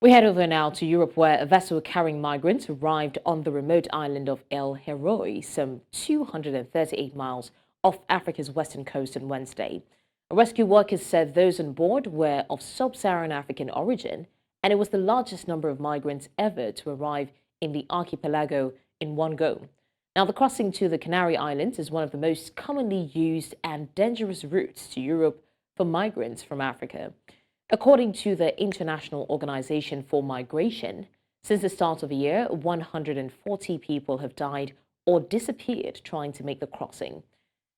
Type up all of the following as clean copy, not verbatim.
We head over now to Europe, where a vessel carrying migrants arrived on the remote island of El Hierro, some 238 miles off Africa's western coast on Wednesday. Rescue workers said those on board were of sub-Saharan African origin, and it was the largest number of migrants ever to arrive in the archipelago in one go. Now, the crossing to the Canary Islands is one of the most commonly used and dangerous routes to Europe for migrants from Africa. According to the International Organization for Migration, since the start of the year, 140 people have died or disappeared trying to make the crossing.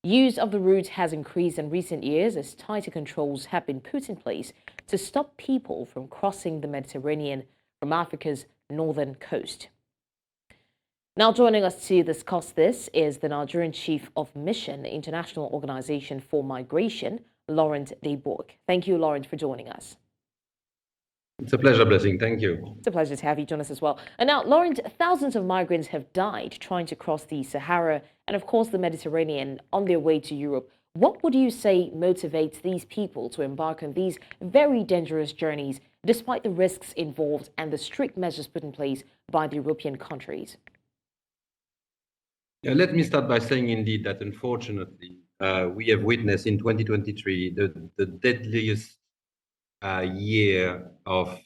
Use of the route has increased in recent years as tighter controls have been put in place to stop people from crossing the Mediterranean from Africa's northern coast. Now, joining us to discuss this is the Nigerian Chief of Mission, the International Organization for Migration, Laurent Boeck. Thank you, Laurent, for joining us. It's a pleasure, Blessing. Thank you. It's a pleasure to have you join us as well. And now, Laurent, thousands of migrants have died trying to cross the Sahara and, of course, the Mediterranean on their way to Europe. What would you say motivates these people to embark on these very dangerous journeys, despite the risks involved and the strict measures put in place by the European countries? Yeah, let me start by saying indeed that unfortunately, we have witnessed in 2023 the deadliest year of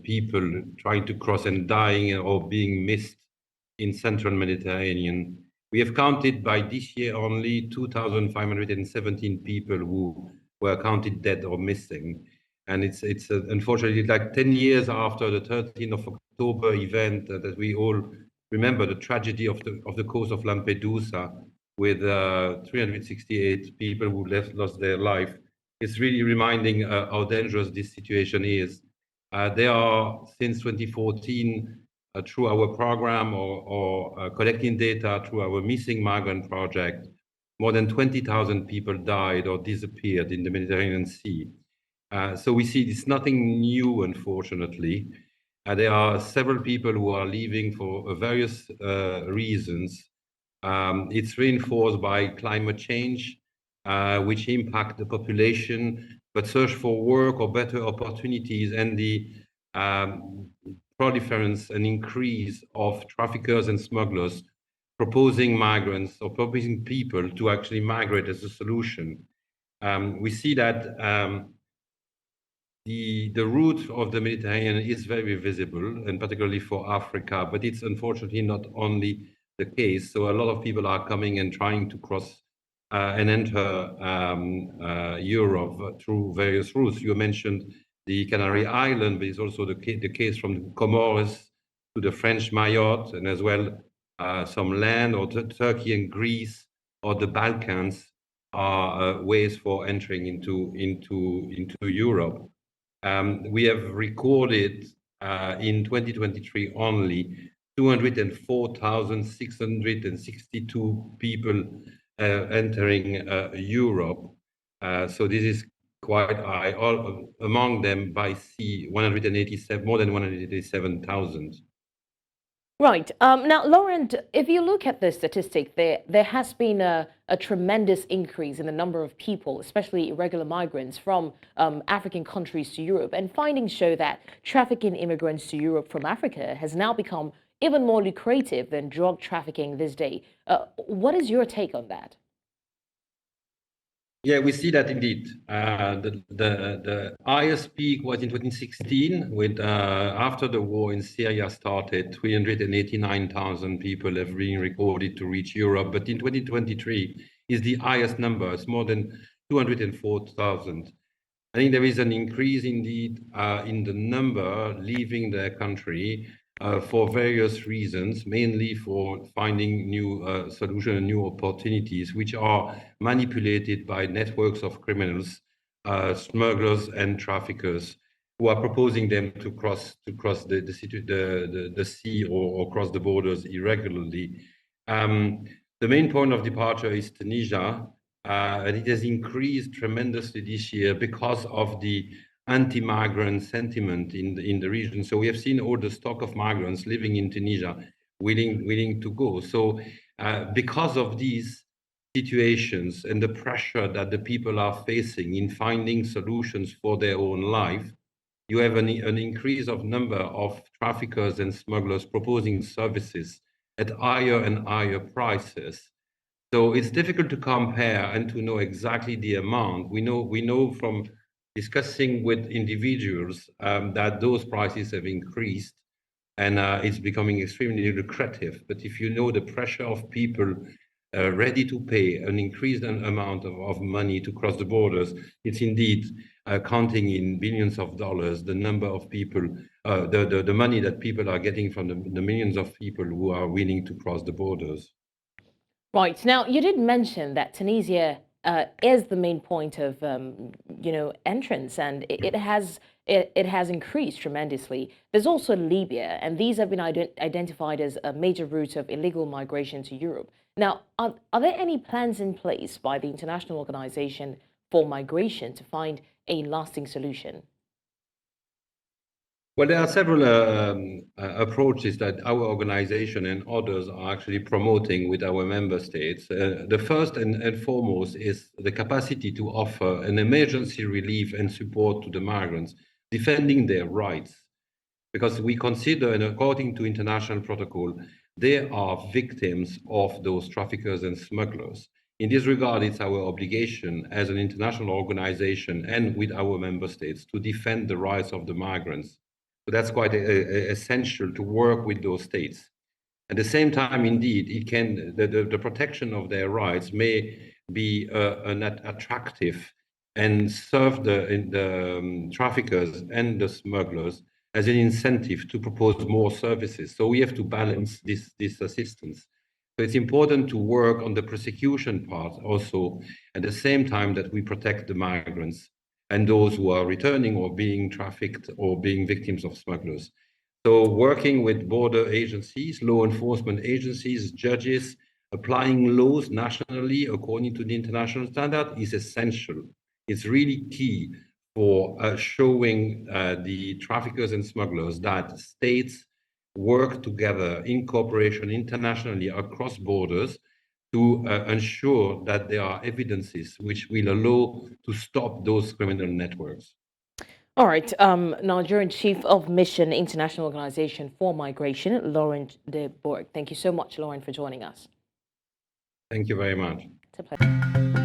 people trying to cross and dying or being missed in central Mediterranean. We have counted by this year only 2,517 people who were counted dead or missing. And it's unfortunately like 10 years after the 13th of October event that we all remember, the tragedy of the coast of Lampedusa with 368 people who lost their life. It's really reminding how dangerous this situation is. There are, since 2014, through our program or collecting data through our Missing Migrant project, more than 20,000 people died or disappeared in the Mediterranean Sea. So we see it's nothing new, unfortunately. There are several people who are leaving for various reasons. It's reinforced by climate change, which impact the population, but search for work or better opportunities, and the proliferance and increase of traffickers and smugglers proposing migrants or proposing people to actually migrate as a solution. We see that the route of the Mediterranean is very visible, and particularly for Africa, but it's unfortunately not only the case. So a lot of people are coming and trying to cross and enter Europe through various routes. You mentioned the Canary Islands, but it's also the case from the Comoros to the French Mayotte, and as well some land or Turkey and Greece or the Balkans are ways for entering into Europe. We have recorded in 2023 only 204,662 people entering Europe. So this is quite high. All among them by sea, more than 187,000. Right. Now, Laurent, if you look at the statistic, there has been a tremendous increase in the number of people, especially irregular migrants from African countries to Europe. And findings show that trafficking immigrants to Europe from Africa has now become even more lucrative than drug trafficking this day. What is your take on that? Yeah, we see that indeed. The highest peak was in 2016, with after the war in Syria started, 389,000 people have been recorded to reach Europe. But in 2023 is the highest number. It's more than 204,000. I think there is an increase indeed in the number leaving their country for various reasons, mainly for finding new solutions and new opportunities, which are manipulated by networks of criminals, smugglers and traffickers, who are proposing them to cross the sea or cross the borders irregularly. The main point of departure is Tunisia, and it has increased tremendously this year because of the anti-migrant sentiment in the region. So we have seen all the stock of migrants living in Tunisia willing to go. So because of these situations and the pressure that the people are facing in finding solutions for their own life, you have an increase of number of traffickers and smugglers proposing services at higher and higher prices. So it's difficult to compare and to know exactly the amount. We know from discussing with individuals that those prices have increased, and it's becoming extremely lucrative. But if you know the pressure of people ready to pay an increased amount of money to cross the borders, it's indeed counting in billions of dollars the number of people, the money that people are getting from the millions of people who are willing to cross the borders. Right. Now, you did mention that Tunisia is the main point of, entrance, and it has increased tremendously. There's also Libya, and these have been identified as a major route of illegal migration to Europe. Now, are there any plans in place by the International Organization for Migration to find a lasting solution? Well, there are several approaches that our organization and others are actually promoting with our member states. The first and foremost is the capacity to offer an emergency relief and support to the migrants, defending their rights. Because we consider, and according to international protocol, they are victims of those traffickers and smugglers. In this regard, it's our obligation as an international organization and with our member states to defend the rights of the migrants. So that's quite essential to work with those states. At the same time, indeed, the protection of their rights may be an attractive and serve the traffickers and the smugglers as an incentive to propose more services. So we have to balance this assistance. So it's important to work on the prosecution part also at the same time that we protect the migrants and those who are returning or being trafficked or being victims of smugglers. So working with border agencies, law enforcement agencies, judges, applying laws nationally according to the international standard is essential. It's really key for showing the traffickers and smugglers that states work together in cooperation internationally across borders to ensure that there are evidences which will allow to stop those criminal networks. All right. Nigerian Chief of Mission, International Organization for Migration, Laurent de Boeck. Thank you so much, Laurent, for joining us. Thank you very much. It's a pleasure.